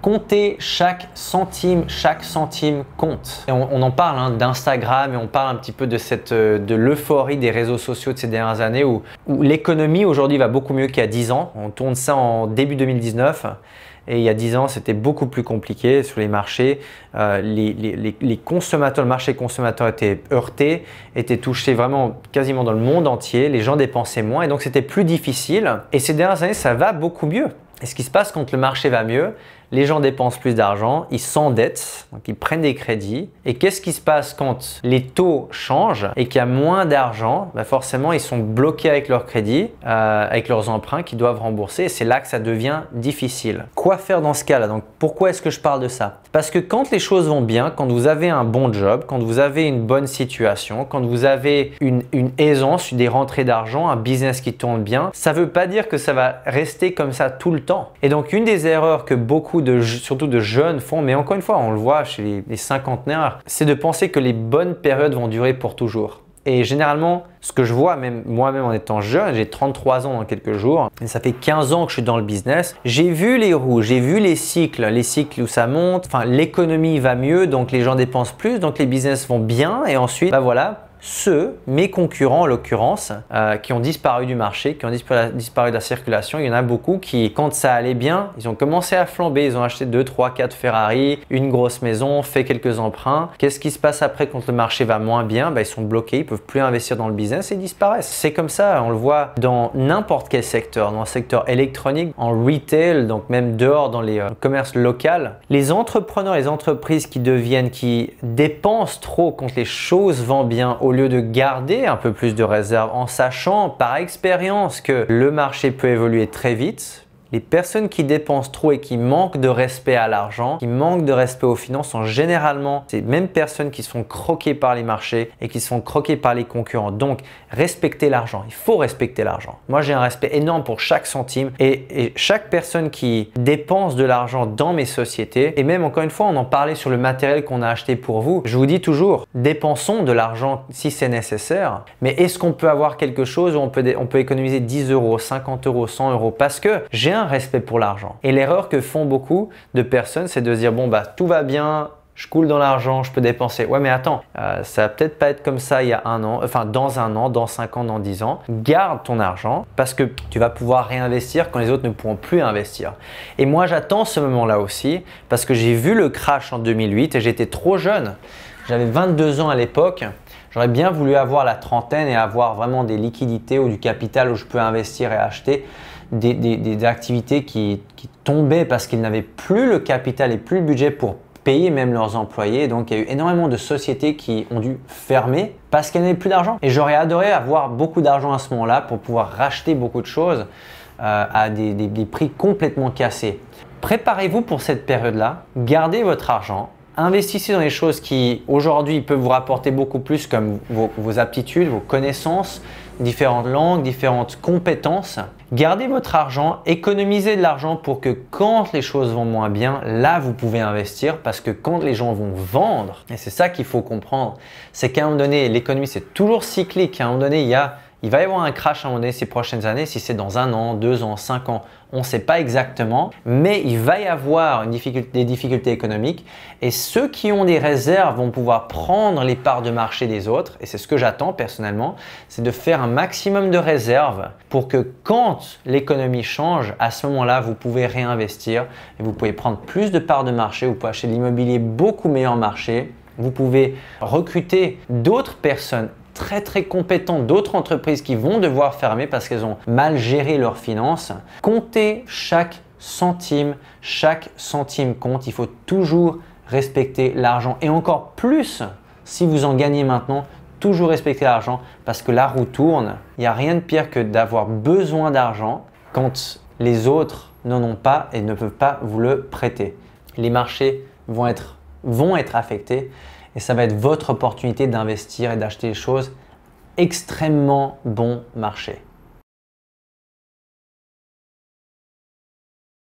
Comptez chaque centime compte. Et on en parle d'Instagram et on parle un petit peu de l'euphorie des réseaux sociaux de ces dernières années où l'économie aujourd'hui va beaucoup mieux qu'il y a 10 ans. On tourne ça en début 2019. Et il y a 10 ans, c'était beaucoup plus compliqué sur les marchés. Les consommateurs, le marché consommateur était heurté, était touché vraiment quasiment dans le monde entier. Les gens dépensaient moins et donc c'était plus difficile. Et ces dernières années, ça va beaucoup mieux. Et ce qui se passe quand le marché va mieux, les gens dépensent plus d'argent, ils s'endettent, donc ils prennent des crédits. Et qu'est-ce qui se passe quand les taux changent et qu'il y a moins d'argent? Forcément, ils sont bloqués avec leurs crédits, avec leurs emprunts qu'ils doivent rembourser. Et c'est là que ça devient difficile. Quoi faire dans ce cas-là? Donc, pourquoi est-ce que je parle de ça? Parce que quand les choses vont bien, quand vous avez un bon job, quand vous avez une bonne situation, quand vous avez une aisance, des rentrées d'argent, un business qui tourne bien, ça ne veut pas dire que ça va rester comme ça tout le temps. Et donc, une des erreurs que beaucoup surtout de jeunes font, mais encore une fois, on le voit chez les cinquantenaires, c'est de penser que les bonnes périodes vont durer pour toujours. Et généralement, ce que je vois, même moi-même en étant jeune, j'ai 33 ans dans quelques jours, et ça fait 15 ans que je suis dans le business, j'ai vu les roues, j'ai vu les cycles où ça monte, enfin l'économie va mieux, donc les gens dépensent plus, donc les business vont bien, et ensuite, voilà, mes concurrents en l'occurrence, qui ont disparu du marché, qui ont disparu de la circulation, il y en a beaucoup qui, quand ça allait bien, ils ont commencé à flamber, ils ont acheté 2, 3, 4 Ferrari, une grosse maison, fait quelques emprunts. Qu'est-ce qui se passe après quand le marché va moins bien? Ils sont bloqués, ils ne peuvent plus investir dans le business et ils disparaissent. C'est comme ça, on le voit dans n'importe quel secteur, dans le secteur électronique, en retail, donc même dehors dans les commerces locaux. Les entrepreneurs, les entreprises qui dépensent trop quand les choses vont bien, au lieu de garder un peu plus de réserve en sachant par expérience que le marché peut évoluer très vite, les personnes qui dépensent trop et qui manquent de respect à l'argent, qui manquent de respect aux finances sont généralement ces mêmes personnes qui se font croquer par les marchés et qui se font croquer par les concurrents. Donc, respectez l'argent. Il faut respecter l'argent. Moi, j'ai un respect énorme pour chaque centime et chaque personne qui dépense de l'argent dans mes sociétés. Et même, encore une fois, on en parlait sur le matériel qu'on a acheté pour vous. Je vous dis toujours, dépensons de l'argent si c'est nécessaire. Mais est-ce qu'on peut avoir quelque chose où on peut économiser 10 euros, 50 euros, 100 euros? Parce que j'ai un respect pour l'argent. Et l'erreur que font beaucoup de personnes, c'est de se dire bon tout va bien, je coule dans l'argent, je peux dépenser. Ouais mais attends, ça va peut-être pas être comme ça il y a un an, enfin dans un an, dans 5 ans, dans 10 ans. Garde ton argent parce que tu vas pouvoir réinvestir quand les autres ne pourront plus investir. Et moi j'attends ce moment-là aussi parce que j'ai vu le crash en 2008 et j'étais trop jeune. J'avais 22 ans à l'époque. J'aurais bien voulu avoir la trentaine et avoir vraiment des liquidités ou du capital où je peux investir et acheter des activités qui tombaient parce qu'ils n'avaient plus le capital et plus le budget pour payer même leurs employés. Donc, il y a eu énormément de sociétés qui ont dû fermer parce qu'elles n'avaient plus d'argent. Et j'aurais adoré avoir beaucoup d'argent à ce moment-là pour pouvoir racheter beaucoup de choses à des prix complètement cassés. Préparez-vous pour cette période-là. Gardez votre argent. Investissez dans les choses qui aujourd'hui peuvent vous rapporter beaucoup plus comme vos aptitudes, vos connaissances, différentes langues, différentes compétences. Gardez votre argent, économisez de l'argent pour que quand les choses vont moins bien, là vous pouvez investir parce que quand les gens vont vendre, et c'est ça qu'il faut comprendre, c'est qu'à un moment donné, l'économie c'est toujours cyclique. À un moment donné, il va y avoir un crash à un moment donné ces prochaines années, si c'est dans 1 an, 2 ans, 5 ans, on ne sait pas exactement, mais il va y avoir des difficultés économiques et ceux qui ont des réserves vont pouvoir prendre les parts de marché des autres et c'est ce que j'attends personnellement, c'est de faire un maximum de réserves pour que quand l'économie change, à ce moment-là, vous pouvez réinvestir et vous pouvez prendre plus de parts de marché, vous pouvez acheter de l'immobilier beaucoup meilleur marché, vous pouvez recruter d'autres personnes très compétentes, d'autres entreprises qui vont devoir fermer parce qu'elles ont mal géré leurs finances. Comptez chaque centime compte. Il faut toujours respecter l'argent et encore plus si vous en gagnez maintenant, toujours respecter l'argent parce que la roue tourne. Il n'y a rien de pire que d'avoir besoin d'argent quand les autres n'en ont pas et ne peuvent pas vous le prêter. Les marchés vont être affectés. Et ça va être votre opportunité d'investir et d'acheter des choses extrêmement bon marché.